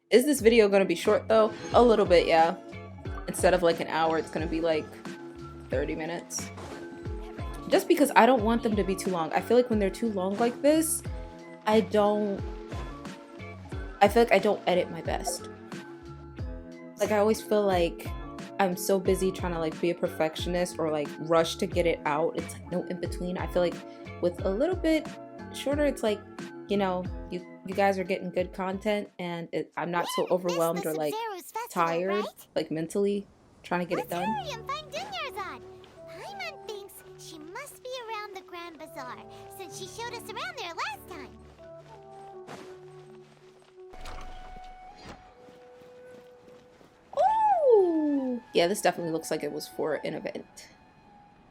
Is this video gonna be short though? A little bit, yeah. Instead of like an hour, it's gonna be like 30 minutes. Just because I don't want them to be too long. I feel like when they're too long like this, I feel like I don't edit my best. Like I always feel like I'm so busy trying to like be a perfectionist or like rush to get it out. It's like no in between. I feel like with a little bit shorter, it's like, you know, you guys are getting good content and I'm not so overwhelmed or like tired, like mentally trying to get it done. Hurry and find Dunyarzad. Paimon thinks she must be around the Grand Bazaar since she showed us around there last time. Ooh! Yeah, this definitely looks like it was for an event.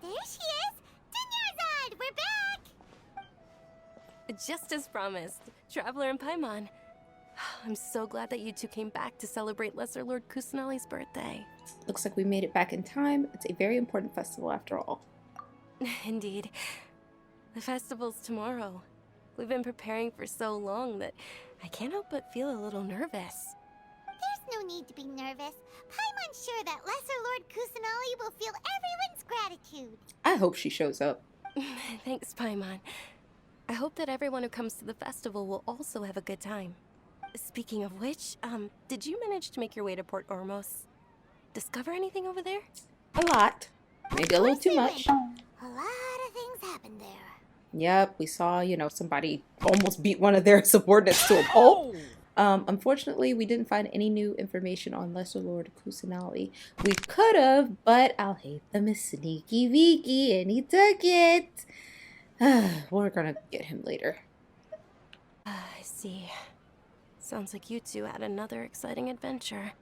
There she is! Dunyarzad, we're back! Just as promised, Traveler and Paimon. I'm so glad that you two came back to celebrate Lesser Lord Kusanali's birthday. Looks like we made it back in time. It's a very important festival after all. Indeed. The festival's tomorrow. We've been preparing for so long that I can't help but feel a little nervous. There's no need to be nervous. Paimon's sure that Lesser Lord Kusanali will feel everyone's gratitude. I hope she shows up. Thanks, Paimon. I hope that everyone who comes to the festival will also have a good time. Speaking of which, did you manage to make your way to Port Ormos? Discover anything over there? A lot. Maybe a little too much. A lot of things happened there. Yep, we saw, you know, somebody almost beat one of their subordinates to a pulp. Unfortunately, we didn't find any new information on Lesser Lord Kusanali. We could have, but Al-Haytham is sneaky beaky and he took it. We're gonna get him later. I see. Sounds like you two had another exciting adventure.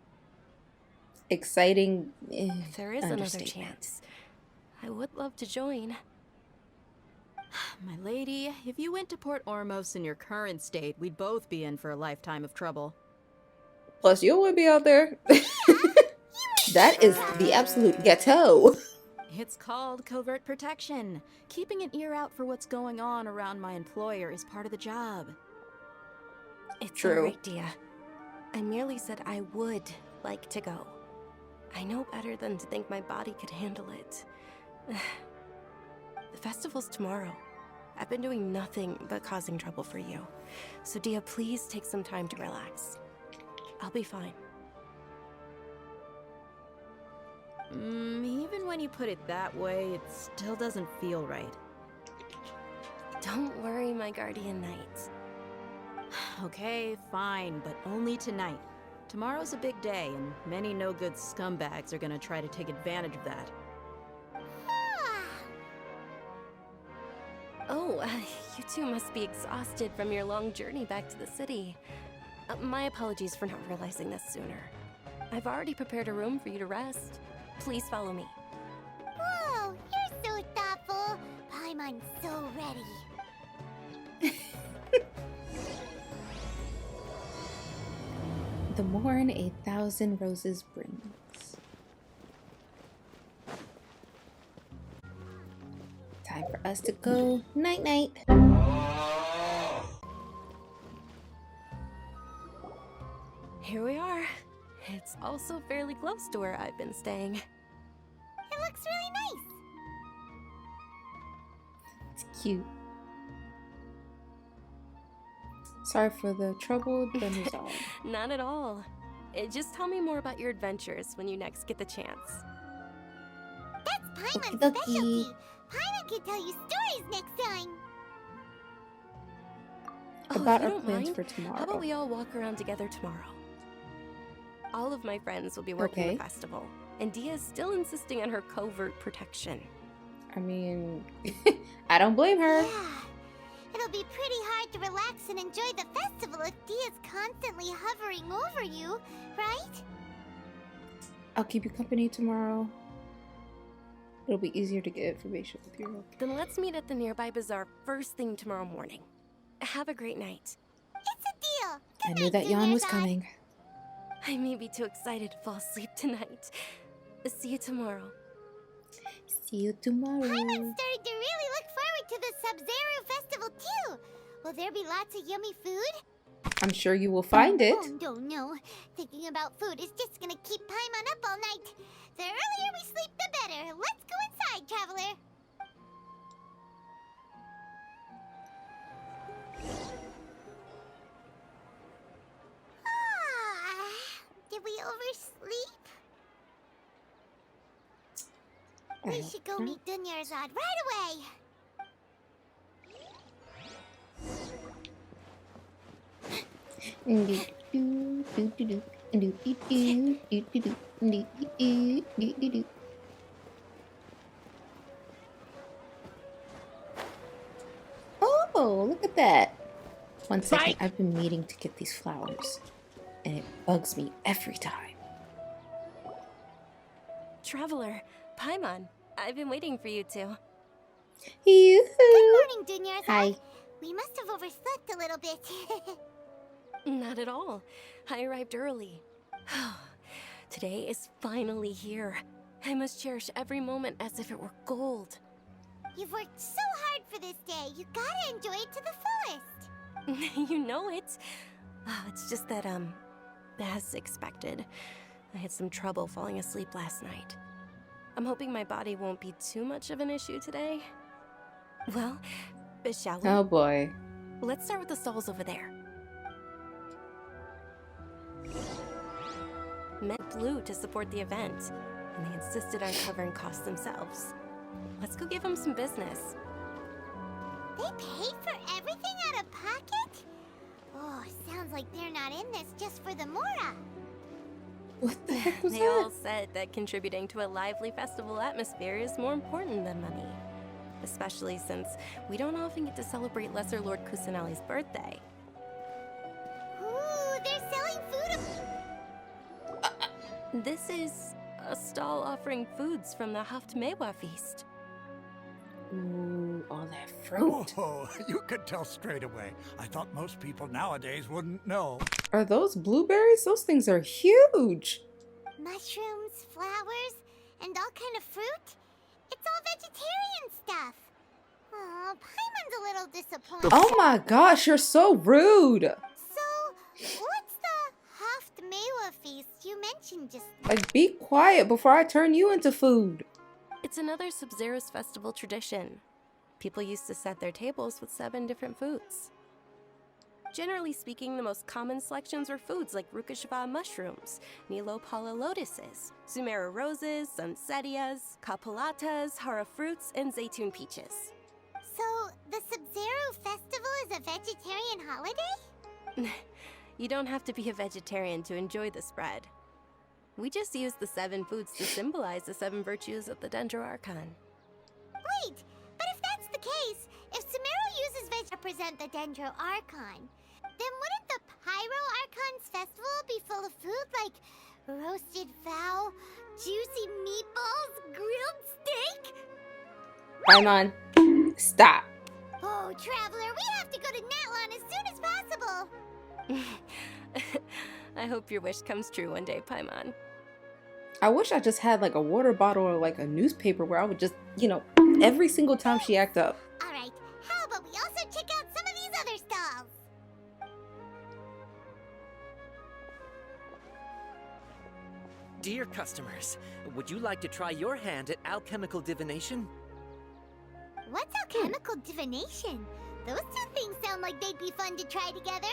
Exciting. If there is another chance, I would love to join. My lady, if you went to Port Ormos in your current state, we'd both be in for a lifetime of trouble. Plus, you would be out there. That is the absolute ghetto. It's called covert protection. Keeping an ear out for what's going on around my employer is part of the job. It's True. all right, Dia. I merely said I would like to go. I know better than to think my body could handle it. The festival's tomorrow. I've been doing nothing but causing trouble for you. So Dia, please take some time to relax. I'll be fine. Even when you put it that way, it still doesn't feel right. Don't worry, my guardian knight. Okay, fine, but only tonight. Tomorrow's a big day, and many no-good scumbags are gonna try to take advantage of that. Oh, you two must be exhausted from your long journey back to the city. My apologies for not realizing this sooner. I've already prepared a room for you to rest. Please follow me. Whoa, you're so thoughtful. Paimon's so ready. The morn 1,000 roses brings. Time for us to go night-night. Here we are. It's also fairly close to where I've been staying. It looks really nice. It's cute. Sorry for the trouble, been resolved. Not at all. Just tell me more about your adventures when you next get the chance. That's Paimon's Okie dokie. specialty. Paimon can tell you stories next time. About if our you don't plans mind, for tomorrow. How about we all walk around together tomorrow? All of my friends will be working Okay. the festival, and Dia is still insisting on her covert protection. I mean, I don't blame her. Yeah. It'll be pretty hard to relax and enjoy the festival if Dia's constantly hovering over you, right? I'll keep you company tomorrow. It'll be easier to get information with you. Then let's meet at the nearby bazaar first thing tomorrow morning. Have a great night. It's a deal. I Good knew night, that yawn was Dunyarzad. coming. I may be too excited to fall asleep tonight. See you tomorrow. See you tomorrow. Paimon's starting to really look forward to the SUMERU festival too. Will there be lots of yummy food? I'm sure you will find it. Oh, no. Thinking about food is just gonna keep Paimon up all night. The earlier we sleep, the better. Let's go inside, traveler. Did we oversleep? We should go meet 𝐻𝐻𝐻𝐻 right away. Oh, look at that. One second, I've been meaning to get these flowers, and it bugs me every time. Traveler, Paimon, I've been waiting for you two. Good morning, 𝐻𝐻𝐻𝐻. Hi. We must have overslept a little bit. Not at all. I arrived early. Today is finally here. I must cherish every moment as if it were gold. You've worked so hard for this day. You gotta enjoy it to the fullest. You know it. It's just that, as expected, I had some trouble falling asleep last night. I'm hoping my body won't be too much of an issue today. Well, shall we? Oh boy. Let's start with the stalls over there. Men blue to support the event, and they insisted on covering costs themselves. Let's go give them some business. They pay for everything out of pocket? Oh, sounds like they're not in this just for the Mora. What the heck was They that? all said that contributing to a lively festival atmosphere is more important than money. Especially since we don't often get to celebrate Lesser Lord Kusanali's birthday. Ooh, they're selling food. This is a stall offering foods from the 𝐓𝐻𝐻𝐻 feast. Ooh, all that fruit. Oh, you could tell straight away. I thought most people nowadays wouldn't know. Are those blueberries? Those things are huge. Mushrooms, flowers, and all kind of fruit. It's all vegetarian stuff. Oh, Paimon's a little disappointed. Oh my gosh, you're so rude. So, what's the 𝐓𝐻𝐻𝐻𝐻 feast you mentioned just now? Like, be quiet before I turn you into food. It's another Sub-Zero's festival tradition. People used to set their tables with 7 different foods. Generally speaking, the most common selections were foods like 𝐸𝐻𝐻 mushrooms, Nilopala lotuses, SUMERU roses, sunsettias, capulatas, hara fruits, and zaytun peaches. So, the Sub-Zero festival is a vegetarian holiday? You don't have to be a vegetarian to enjoy the spread. We just use the 7 foods to symbolize the 7 virtues of the Dendro Archon. Wait, but if that's the case, if SUMERU uses veg to represent the Dendro Archon, then wouldn't the Pyro Archon's festival be full of food like roasted fowl, juicy meatballs, grilled steak? Paimon, stop. Oh, Traveler, we have to go to Natlan as soon as possible. I hope your wish comes true one day, Paimon. I wish I just had like a water bottle or like a newspaper where I would just, every single time she act up. Alright, how about we also check out some of these other stalls? Dear customers, would you like to try your hand at alchemical divination? What's alchemical divination? Those two things sound like they'd be fun to try together.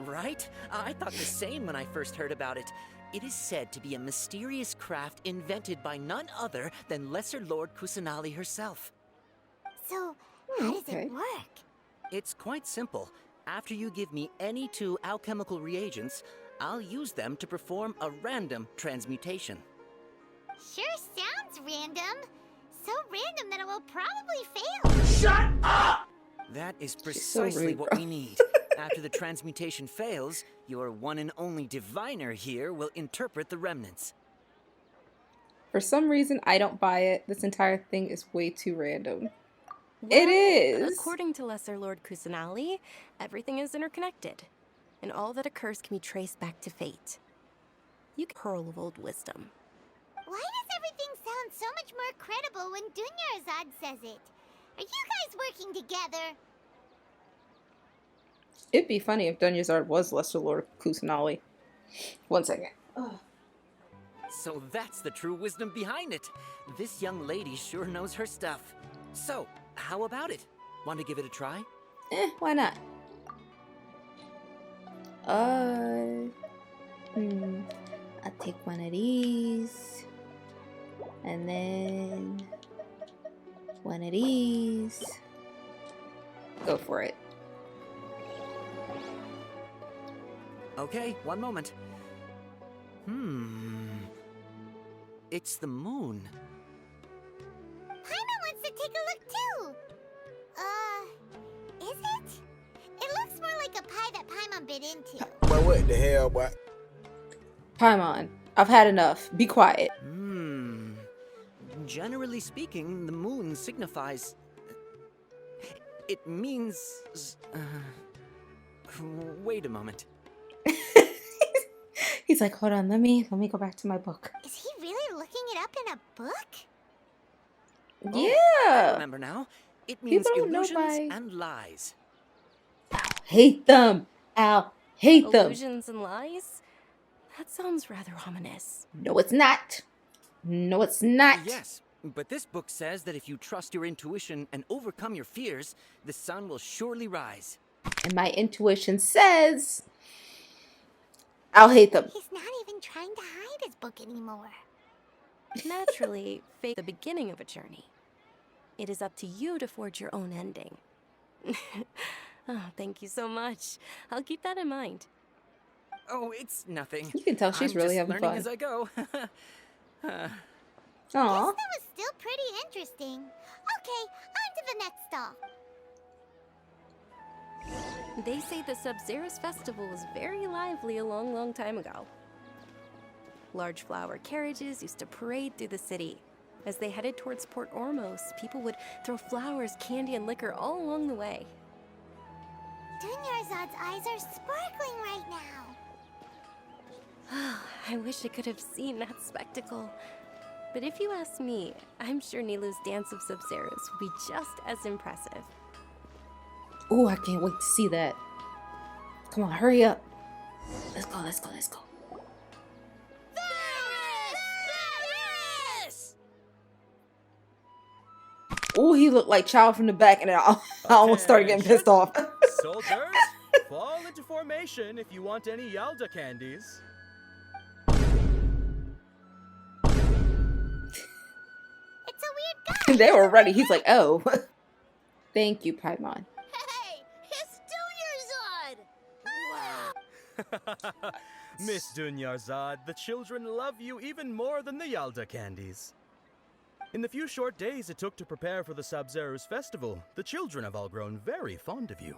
Right? I thought the same when I first heard about it. It is said to be a mysterious craft invented by none other than Lesser Lord Kusanali herself. So, how does okay. it work? It's quite simple. After you give me any 2 alchemical reagents, I'll use them to perform a random transmutation. Sure sounds random. So random that it will probably fail. Shut up! That is so precisely rude, what bro. we need. After the transmutation fails, your one and only diviner here will interpret the remnants. For some reason, I don't buy it. This entire thing is way too random. Well, It is. According to Lesser Lord Kusanali, everything is interconnected, and all that occurs can be traced back to fate. You can pearl of old wisdom. Why does everything sound so much more credible when 𝐻𝐻𝐻𝐻𝐻 says it? Are you guys working together? It'd be funny if Dunyazard was Lesser Lord Kusanali. 1 second. Ugh. So that's the true wisdom behind it. This young lady sure knows her stuff. So, how about it? Want to give it a try? Why not? I'll take one of these. And then one of these. Go for it. Okay, one moment. It's the moon. Paimon wants to take a look too. Is it? It looks more like a pie that Paimon bit into. But what the hell, boy? Paimon, I've had enough. Be quiet. Generally speaking, the moon signifies... It means... Wait a moment. He's like, hold on, let me go back to my book. Is he really looking it up in a book? Yeah. I remember now. It means People don't know illusions by- and lies. Hate them. Al, hate them. Illusions and lies? That sounds rather ominous. No, it's not. No, it's not. Yes, but this book says that if you trust your intuition and overcome your fears, the sun will surely rise. And my intuition says I'll hate them. He's not even trying to hide his book anymore. Naturally, fate the beginning of a journey. It is up to you to forge your own ending. Oh, thank you so much. I'll keep that in mind. Oh, it's nothing. You can tell she's I'm really just having learning fun. as I go. Aw. That was still pretty interesting. Okay, on to the next stall. They say the Sub-Zerus festival was very lively a long, long time ago. Large flower carriages used to parade through the city. As they headed towards Port Ormos, people would throw flowers, candy, and liquor all along the way. Dunyarzad's eyes are sparkling right now. I wish I could have seen that spectacle. But if you ask me, I'm sure Nilou's dance of Sub-Zerus would be just as impressive. Ooh, I can't wait to see that. Come on, hurry up. Let's go, let's go, let's go. Ooh, he looked like Child from the back, and I almost started getting pissed off. Soldiers, fall into formation if you want any Yalda candies. It's a weird guy. They were ready. He's like, oh. Thank you, Paimon. Hey, it's Dunyarzad. Wow. Miss Dunyarzad, the children love you even more than the Yalda candies. In the few short days it took to prepare for the Sub-Zerus festival, the children have all grown very fond of you.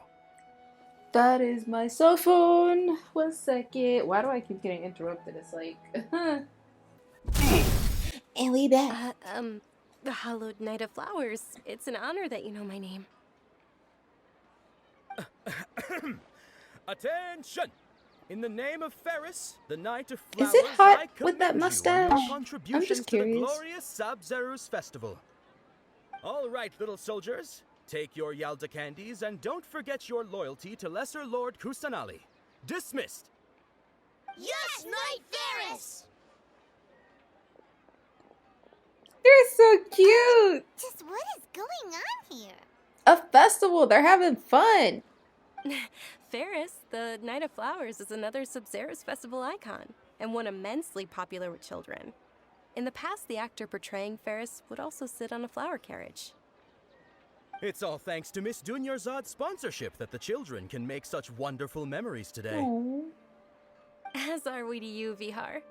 That is my cell phone. 1 second. Why do I keep getting interrupted? It's like, and we back. The Hallowed Knight of Flowers. It's an honor that you know my name. Attention! In the name of Ferris, the Knight of Flowers, Is it hot I with that commend you on mustache? your I'm contributions just to the curious. glorious Sub-Zerus festival. All right, little soldiers, take your Yalda candies and don't forget your loyalty to Lesser Lord Kusanali. Dismissed. Yes, Knight Ferris. You're so cute. Just what is going on here? A festival. They're having fun. Ferris, the Knight of Flowers, is another Sub-Zerus festival icon, and one immensely popular with children. In the past, the actor portraying Ferris would also sit on a flower carriage. It's all thanks to Miss Dunyarzad's sponsorship that the children can make such wonderful memories today. Aww. As are we to you, Vihar.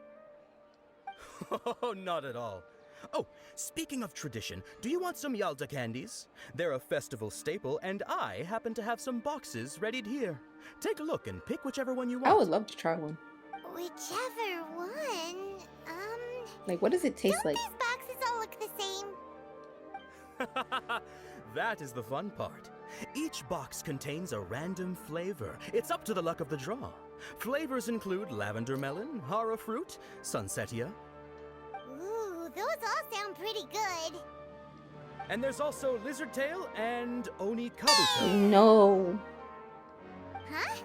Oh, not at all. Oh, speaking of tradition, do you want some Yalda candies? They're a festival staple, and I happen to have some boxes readied here. Take a look and pick whichever one you want. I would love to try one. Whichever one. Like, what does it taste Don't like? these boxes all look the same? That is the fun part. Each box contains a random flavor. It's up to the luck of the draw. Flavors include lavender melon, hara fruit, sunsetia, Ooh, those all sound pretty good. and there's also lizard tail and oni kabuto. No. Huh?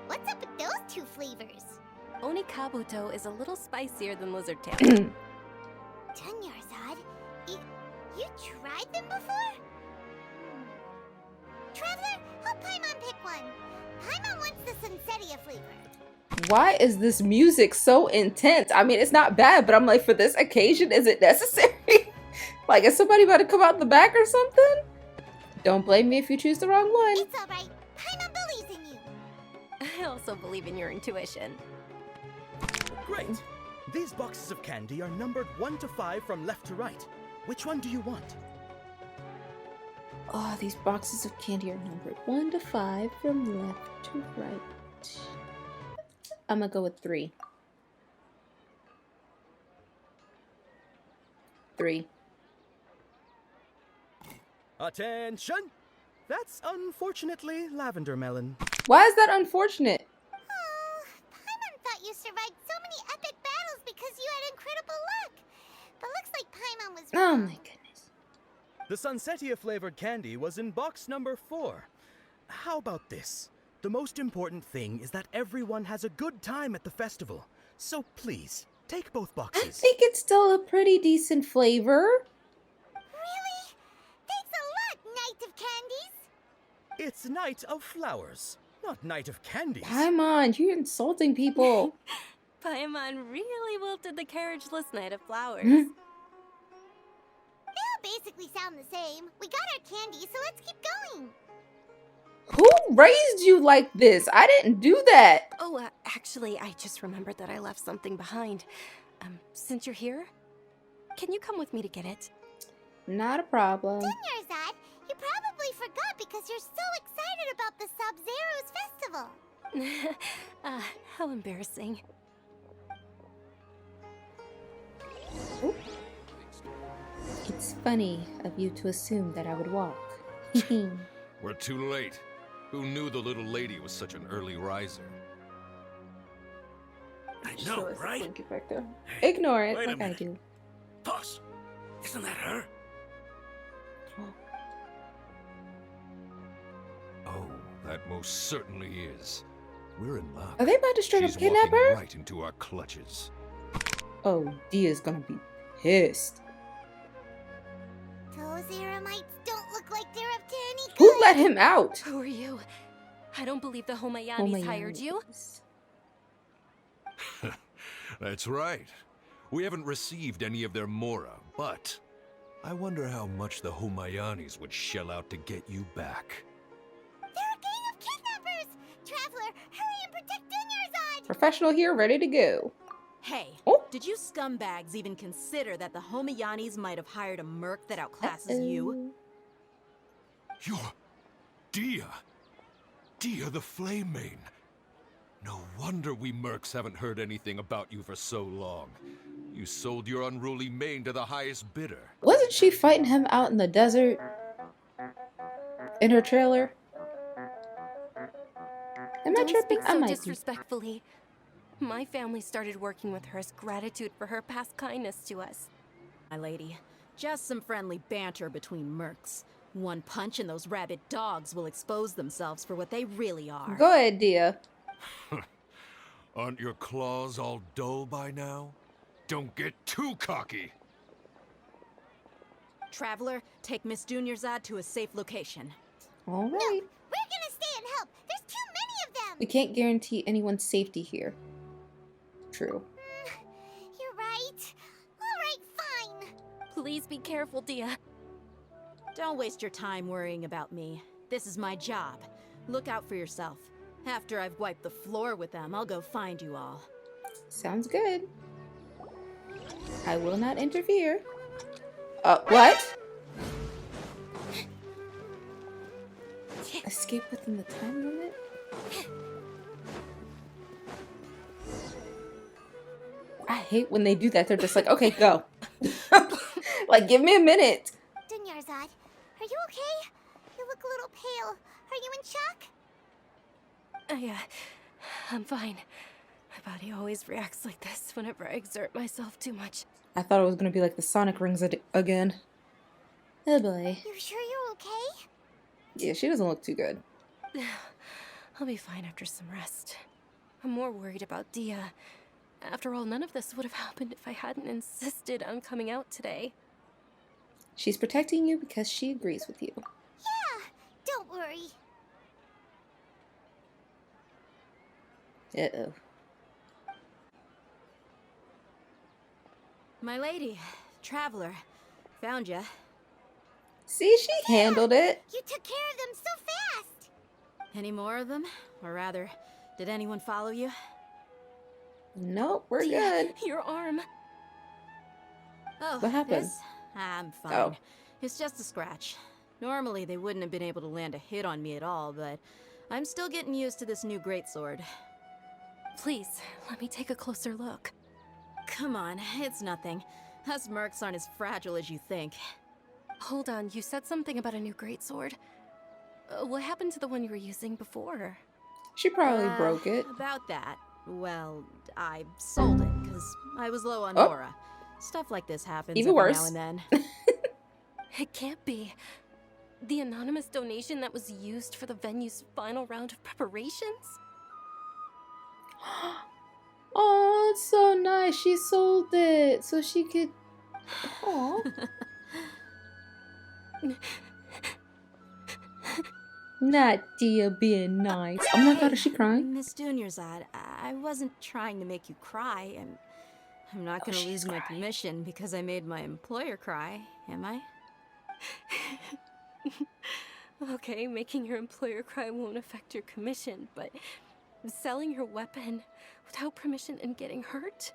What's up with those two flavors? Onikabuto is a little spicier than lizard tail. Dunyarzad, you tried them before? Traveler, help Paimon pick one. Paimon wants the Sunsettia flavor. Why is this music so intense? I mean, it's not bad, but I'm like, for this occasion, is it necessary? Like, is somebody about to come out the back or something? Don't blame me if you choose the wrong one. It's alright. Paimon believes in you. I also believe in your intuition. Great. These boxes of candy are numbered 1 to 5 from left to right. Which one do you want? Oh, these boxes of candy are numbered 1 to 5 from left to right. I'm gonna go with 3. 3. Attention! That's unfortunately lavender melon. Why is that unfortunate? Oh, Paimon thought you survived so many epic battles because you had incredible luck. But looks like Paimon was Oh wrong. my goodness. The Sunsettia flavored candy was in box number 4. How about this? The most important thing is that everyone has a good time at the festival. So please, take both I boxes. think it's still a pretty decent flavor. Really? Thanks a lot, Knight of Candies. It's Night of Flowers, not Night of Candies. Paimon, you're insulting people. Paimon really wilted the carriageless Knight of Flowers. They all basically sound the same. We got our candy, so let's keep going. Who raised you like this? I didn't do that. Oh, actually, I just remembered that I left something behind. Since you're here, can you come with me to get it? Not a problem. Dunyarzad, you probably forgot because you're so excited about the Sub-Zero's festival. How embarrassing. Ooh. It's funny of you to assume that I would walk. We're too late. Who knew the little lady was such an early riser? I know, right? Blinky back there. Ignore it Wait a like I minute. do. Boss, isn't that her? Oh, that most certainly is. We're in luck. Are they about to straight up She's kidnap walking her? right into our clutches. Oh, Dia's gonna be pissed. Those Eremites don't look like they're up to any good. Who let him out? Who are you? I don't believe the Homayanis hired you. That's right. We haven't received any of their mora, but I wonder how much the Homayanis would shell out to get you back. They're a gang of kidnappers! Traveler, hurry and protect Dunyarzad! Professional here, ready to go. Hey, Oh. did you scumbags even consider that the Homayanis might have hired a merc that outclasses you? You're Dia. Dia the Flame Mane. No wonder we mercs haven't heard anything about you for so long. You sold your unruly mane to the highest bidder. Wasn't she fighting him out in the desert? In her trailer? Am I Don't tripping? speak I so might be. disrespectfully. My family started working with her as gratitude for her past kindness to us. My lady, just some friendly banter between mercs. One punch and those rabid dogs will expose themselves for what they really are. Go ahead, Dia. Aren't your claws all dull by now? Don't get too cocky. Traveler, take Miss Dunyarzad to a safe location. All right. No, we're gonna stay and help. There's too many of them. We can't guarantee anyone's safety here. True. You're right. All right, fine. Please be careful, Dia. Don't waste your time worrying about me. This is my job. Look out for yourself. After I've wiped the floor with them, I'll go find you all. Sounds good. I will not interfere. What? Escape within the time limit? I hate when they do that. They're just like, okay, go. Like, give me a minute. Dunyarzad, are you okay? You look a little pale. Are you in shock? I'm fine. My body always reacts like this whenever I exert myself too much. I thought it was going to be like the Sonic rings again. Oh boy. You sure you're okay? Yeah, she doesn't look too good. I'll be fine after some rest. I'm more worried about Dia. After all, none of this would have happened if I hadn't insisted on coming out today. She's protecting you because she agrees with you. Yeah, don't worry. Uh-oh. My lady, traveler, found ya. See, she handled it. You took care of them so fast. Any more of them? Or rather, did anyone follow you? Nope, we're Dia, good. your arm. Oh, What happened? this? I'm fine. Oh. It's just a scratch. Normally, they wouldn't have been able to land a hit on me at all, but I'm still getting used to this new greatsword. Please, let me take a closer look. Come on, it's nothing. Us mercs aren't as fragile as you think. Hold on, you said something about a new greatsword. What happened to the one you were using before? She probably broke it. About that. Well, I sold it, because I was low on Oh. aura. Stuff like this happens Even every worse. now and then. It can't be. The anonymous donation that was used for the venue's final round of preparations? Oh, it's so nice. She sold it so she could. Oh. Not Dia being nice. Oh my god, is she crying? Miss Junior's I wasn't trying to make you cry, and I'm not gonna she's lose my crying. commission because I made my employer cry, am I? Okay, making your employer cry won't affect your commission, but selling your weapon without permission and getting hurt?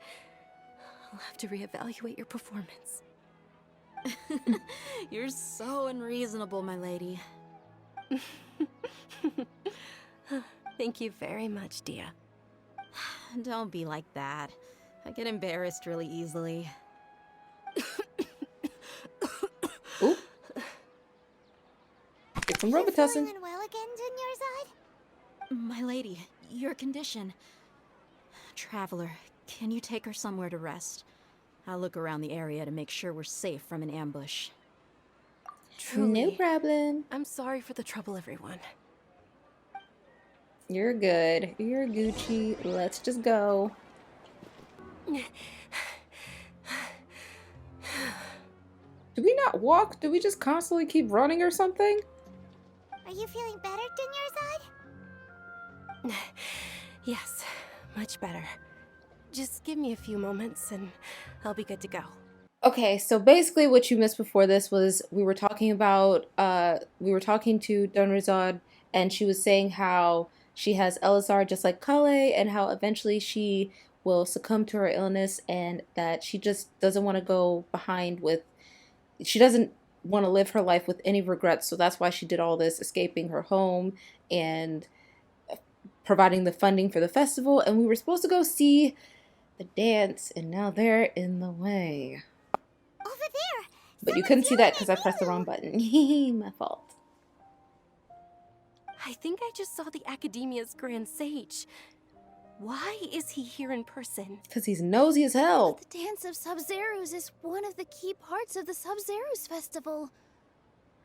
I'll have to reevaluate your performance. You're so unreasonable, my lady. Thank you very much, Dia. Don't be like that. I get embarrassed really easily. Oop. Get some Robitussin. Feeling well again, Junior's My lady, your condition. Traveler, can you take her somewhere to rest? I'll look around the area to make sure we're safe from an ambush. Truly. No problem. I'm sorry for the trouble, everyone. You're good. You're Gucci. Let's just go. Do we not walk? Do we just constantly keep running or something? Are you feeling better, Junior's Yes, much better. Just give me a few moments and I'll be good to go. Okay, so basically what you missed before this was we were talking about, we were talking to Donrizad, and she was saying how she has LSR just like Kale, and how eventually she will succumb to her illness, and that she just doesn't want to go behind with, she doesn't want to live her life with any regrets, so that's why she did all this, escaping her home and providing the funding for the festival, and we were supposed to go see the dance, and now they're in the way. Over there! But you couldn't see that because I pressed the wrong button. My fault. I think I just saw the Academia's Grand Sage. Why is he here in person? Because he's nosy as hell. The Dance of Sub-Zeros is one of the key parts of the Sub-Zeros Festival.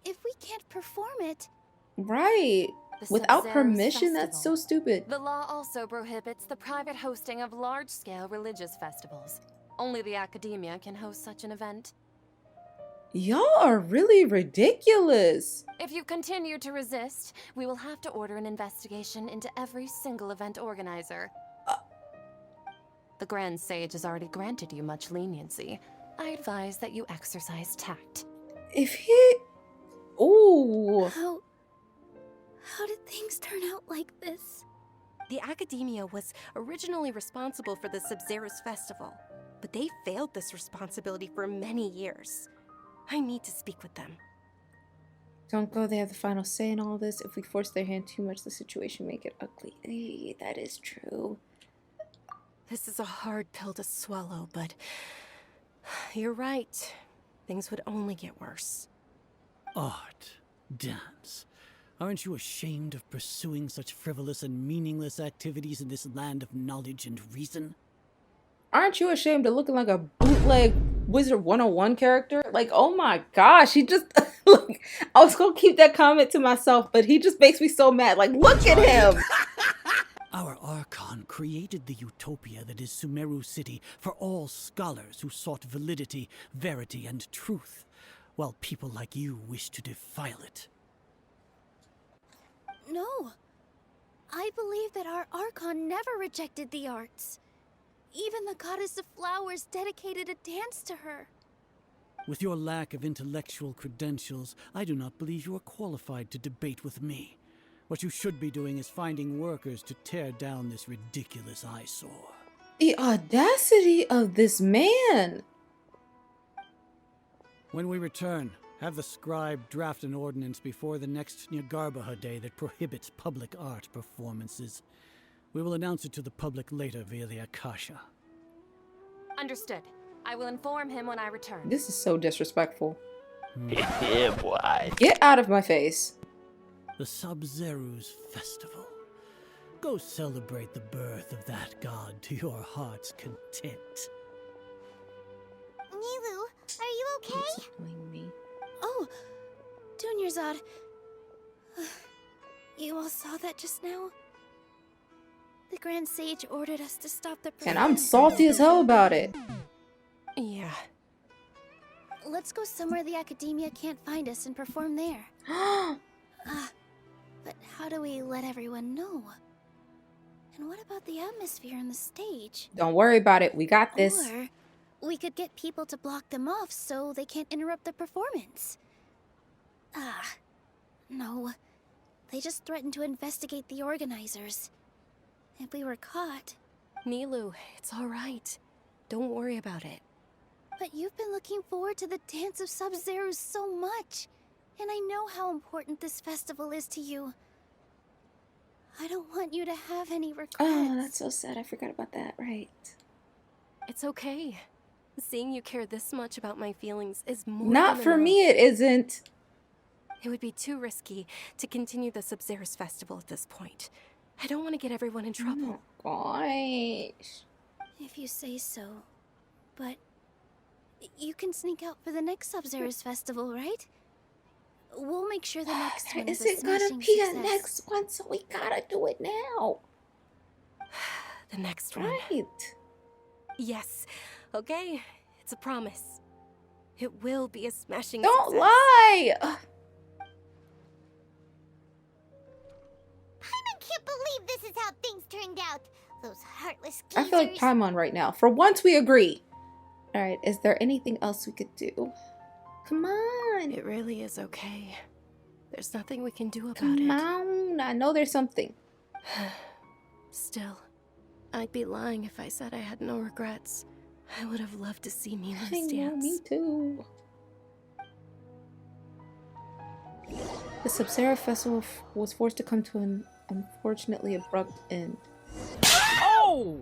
If we can't perform it... Right. The Without Sub-Zeros permission, that's so Festival. stupid. The law also prohibits the private hosting of large-scale religious festivals. Only the Academia can host such an event. Y'all are really ridiculous. If you continue to resist, we will have to order an investigation into every single event organizer. The Grand Sage has already granted you much leniency. I advise that you exercise tact. If he... Ooh. How did things turn out like this? The Academia was originally responsible for the Sub-Zeros Festival, but they failed this responsibility for many years. I need to speak with them. Don't go, they have the final say in all this. If we force their hand too much, the situation may get ugly. That is true. This is a hard pill to swallow, but you're right. Things would only get worse. Art. Dance. Aren't you ashamed of pursuing such frivolous and meaningless activities in this land of knowledge and reason? Aren't you ashamed of looking like a bootleg Wizard 101 character? Like, oh my gosh, he just... Look, I was going to keep that comment to myself, but he just makes me so mad. Like, look at him. Our Archon created the utopia that is Sumeru City for all scholars who sought validity, verity, and truth, while people like you wish to defile it. No. I believe that our Archon never rejected the arts. Even the goddess of flowers dedicated a dance to her. With your lack of intellectual credentials, I do not believe you are qualified to debate with me. What you should be doing is finding workers to tear down this ridiculous eyesore. The audacity of this man! When we return, have the scribe draft an ordinance before the next 𝐬𝐵𝐵 Day that prohibits public art performances. We will announce it to the public later via the Akasha. Understood. I will inform him when I return. This is so disrespectful. Yeah, boy. Get out of my face. The Sub-Zeru's festival. Go celebrate the birth of that god to your heart's content. Nilou, are you okay? Oh, Dunyarzad. You all saw that just now? The Grand Sage ordered us to stop the And I'm salty as hell about it. Yeah. Let's go somewhere the academia can't find us and perform there. But how do we let everyone know? And what about the atmosphere and the stage? Don't worry about it. We got this. Or we could get people to block them off so they can't interrupt the performance. No. They just threatened to investigate the organizers. If we were caught... Nilou, it's alright. Don't worry about it. But you've been looking forward to the Dance of Sub-Zero so much. And I know how important this festival is to you. I don't want you to have any regrets. Oh, that's so sad. I forgot about that, right. It's okay. Seeing you care this much about my feelings is more Not than for enough. me, it isn't. It would be too risky to continue the Sub-Zero's festival at this point. I don't want to get everyone in trouble. Oh, gosh. If you say so. But you can sneak out for the next Sub-Zero's festival, right? We'll make sure the next one is a Is it gonna smashing be success. a next one? So we gotta do it now. The next one. Right. Yes. Okay. It's a promise. It will be a smashing Don't success. lie. Paimon can't believe this is how things turned out. Those heartless I feel like geezers. Paimon right now. For once, we agree. All right. Is there anything else we could do? Come on. It really is okay. There's nothing we can do about Come it. on. I know there's something. Still, I'd be lying if I said I had no regrets. I would have loved to see Milu's I know, dance. me too. The Sub-Zero Festival was forced to come to an unfortunately abrupt end. Oh!